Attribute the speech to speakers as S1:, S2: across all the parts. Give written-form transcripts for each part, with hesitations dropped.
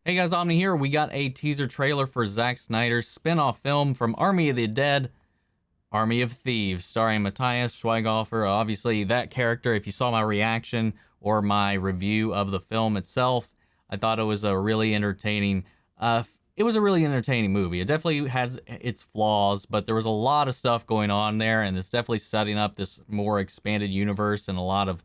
S1: Hey guys, Omni here. We got a teaser trailer for Zack Snyder's spin-off film from Army of the Dead, Army of Thieves, starring Matthias Schweighöfer. Obviously, that character, if you saw my reaction or my review of the film itself, I thought it was a really entertaining movie. It definitely has its flaws, but there was a lot of stuff going on there, and it's definitely setting up this more expanded universe, and a lot of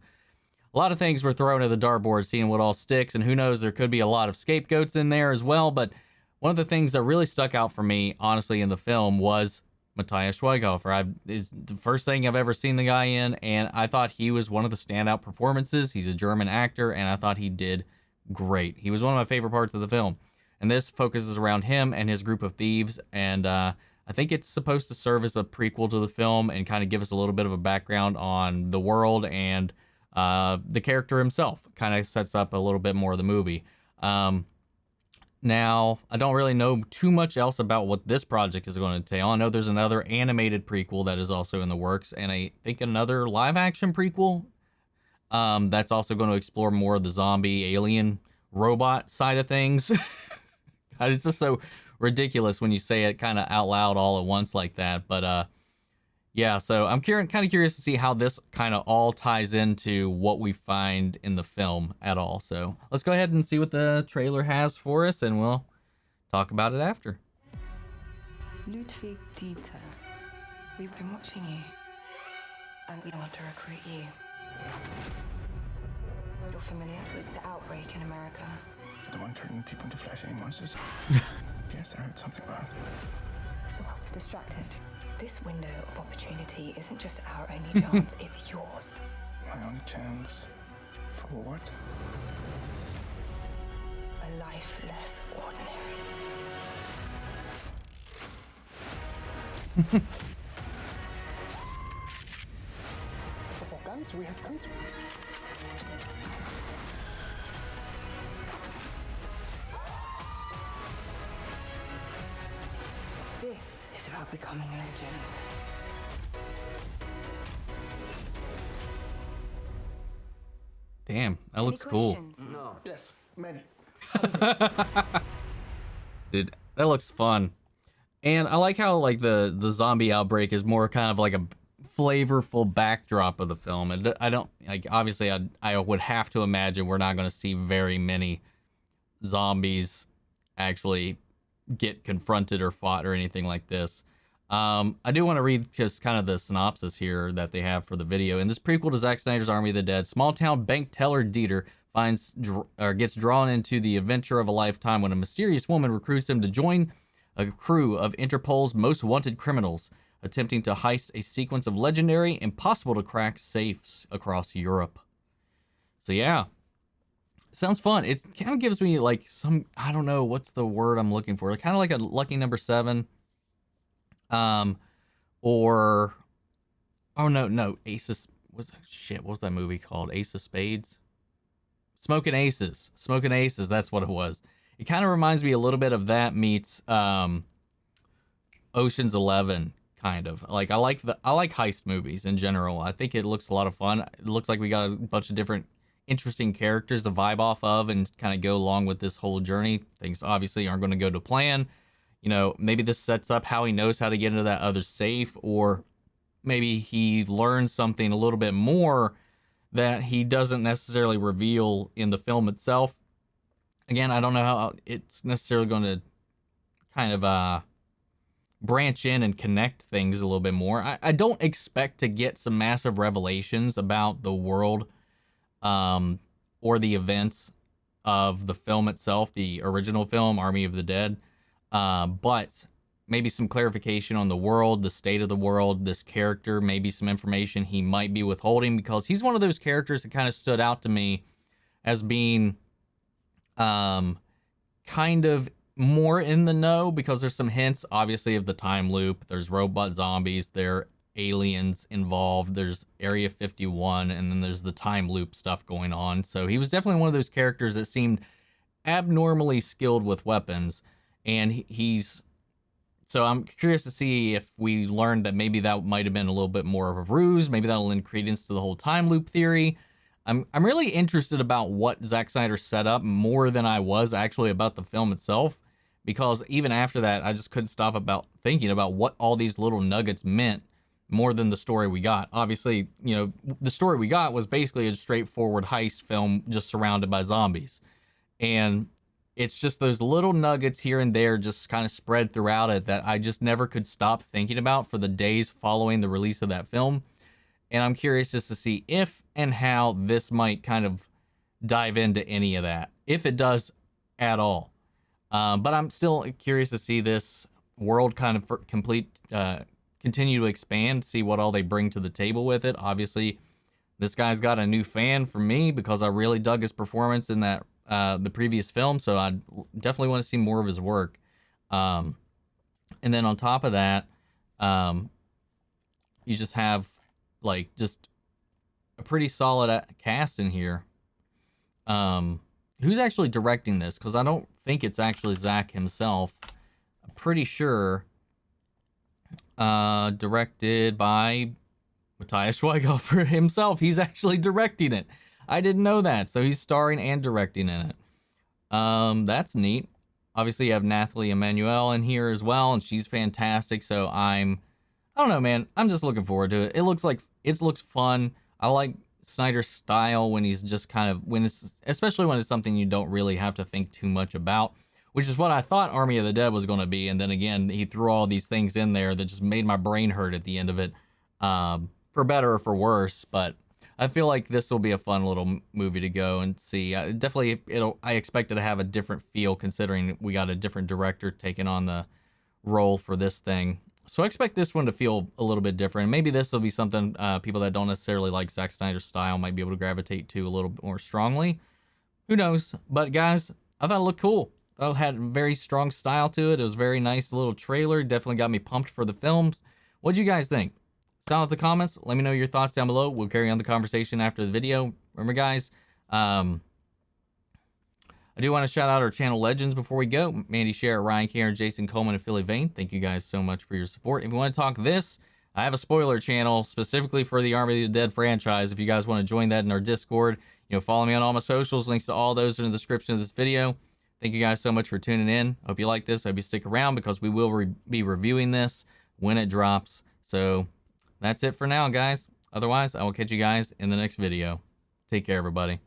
S1: things were thrown at the dartboard, seeing what all sticks, and who knows, there could be a lot of scapegoats in there as well. But one of the things that really stuck out for me, honestly, in the film was Matthias Schweighöfer. Is the first thing I've ever seen the guy in, and I thought he was one of the standout performances. He's a German actor, and I thought he did great. He was one of my favorite parts of the film. And this focuses around him and his group of thieves, and I think it's supposed to serve as a prequel to the film and kind of give us a little bit of a background on the world and the character himself. Kind of sets up a little bit more of the movie. Now, I don't really know too much else about what this project is going to entail. I know there's another animated prequel that is also in the works, and I think another live-action prequel that's also going to explore more of the zombie, alien, robot side of things. It's just so ridiculous when you say it kind of out loud all at once like that. But yeah, so I'm kind of curious to see how this kind of all ties into what we find in the film at all. So let's go ahead and see what the trailer has for us, and we'll talk about it after.
S2: Ludwig Dieter, we've been watching you, and we want to recruit you. You're familiar with the outbreak in America?
S3: The one turning people into flesh-eating monsters? Yes, I heard something about it.
S2: The world's distracted. This window of opportunity isn't just our only chance, it's yours.
S3: My only chance for what?
S2: A life less ordinary.
S3: Guns? We have guns.
S2: This is about becoming legends.
S1: Damn, that looks cool.
S3: No. Yes, many.
S1: Dude, that looks fun. And I like how like the zombie outbreak is more kind of like a flavorful backdrop of the film. And I don't like, obviously I would have to imagine we're not going to see very many zombies actually get confronted or fought or anything like this. I do want to read just kind of the synopsis here that they have for the video. In this prequel to Zack Snyder's Army of the Dead, small-town bank teller Dieter gets drawn into the adventure of a lifetime when a mysterious woman recruits him to join a crew of Interpol's most wanted criminals, attempting to heist a sequence of legendary, impossible-to-crack safes across Europe. So yeah, sounds fun. It kind of gives me like some, I don't know, what's the word I'm looking for? Kind of like a Lucky Number 7. Or, oh no, Aces, what was that movie called? Ace of Spades? Smoking Aces, that's what it was. It kind of reminds me a little bit of that meets, Ocean's 11, kind of. Like, I like heist movies in general. I think it looks a lot of fun. It looks like we got a bunch of different interesting characters to vibe off of and kind of go along with this whole journey. Things obviously aren't going to go to plan. You know, maybe this sets up how he knows how to get into that other safe, or maybe he learns something a little bit more that he doesn't necessarily reveal in the film itself. Again, I don't know how it's necessarily going to kind of branch in and connect things a little bit more. I don't expect to get some massive revelations about the world or the events of the film itself, the original film, Army of the Dead. But maybe some clarification on the world, the state of the world, this character, maybe some information he might be withholding, because he's one of those characters that kind of stood out to me as being kind of more in the know, because there's some hints, obviously, of the time loop. There's robot zombies, there are aliens involved, there's Area 51, and then there's the time loop stuff going on. So he was definitely one of those characters that seemed abnormally skilled with weapons. And so I'm curious to see if we learned that maybe that might have been a little bit more of a ruse. Maybe that'll lend credence to the whole time loop theory. I'm really interested about what Zack Snyder set up more than I was actually about the film itself, because even after that, I just couldn't stop about thinking about what all these little nuggets meant more than the story we got. Obviously, you know, the story we got was basically a straightforward heist film just surrounded by zombies. And it's just those little nuggets here and there just kind of spread throughout it that I just never could stop thinking about for the days following the release of that film. And I'm curious just to see if and how this might kind of dive into any of that, if it does at all. But I'm still curious to see this world kind of continue to expand, see what all they bring to the table with it. Obviously, this guy's got a new fan for me because I really dug his performance in that the previous film, so I definitely want to see more of his work. And then on top of that, you just have like just a pretty solid cast in here. Who's actually directing this? Because I don't think it's actually Zack himself. I'm pretty sure directed by Matthias Schweighöfer himself. He's actually directing it. I didn't know that. So he's starring and directing in it. That's neat. Obviously, you have Nathalie Emmanuel in here as well, and she's fantastic. So I don't know, man. I'm just looking forward to it. It looks fun. I like Snyder's style when he's just kind of especially when it's something you don't really have to think too much about, which is what I thought Army of the Dead was going to be. And then again, he threw all these things in there that just made my brain hurt at the end of it, for better or for worse. But I feel like this will be a fun little movie to go and see. I expect it to have a different feel considering we got a different director taking on the role for this thing. So I expect this one to feel a little bit different. Maybe this will be something people that don't necessarily like Zack Snyder's style might be able to gravitate to a little bit more strongly. Who knows? But guys, I thought it looked cool. I thought it had a very strong style to it. It was a very nice little trailer. Definitely got me pumped for the films. What'd you guys think? Sound out the comments. Let me know your thoughts down below. We'll carry on the conversation after the video. Remember, guys, I do want to shout out our channel legends before we go. Mandy Share, Ryan Karen, Jason Coleman, and Philly Vane. Thank you guys so much for your support. If you want to talk this, I have a spoiler channel specifically for the Army of the Dead franchise. If you guys want to join that in our Discord, follow me on all my socials. Links to all those are in the description of this video. Thank you guys so much for tuning in. Hope you like this. Hope you stick around because we will be reviewing this when it drops. So that's it for now, guys. Otherwise, I will catch you guys in the next video. Take care, everybody.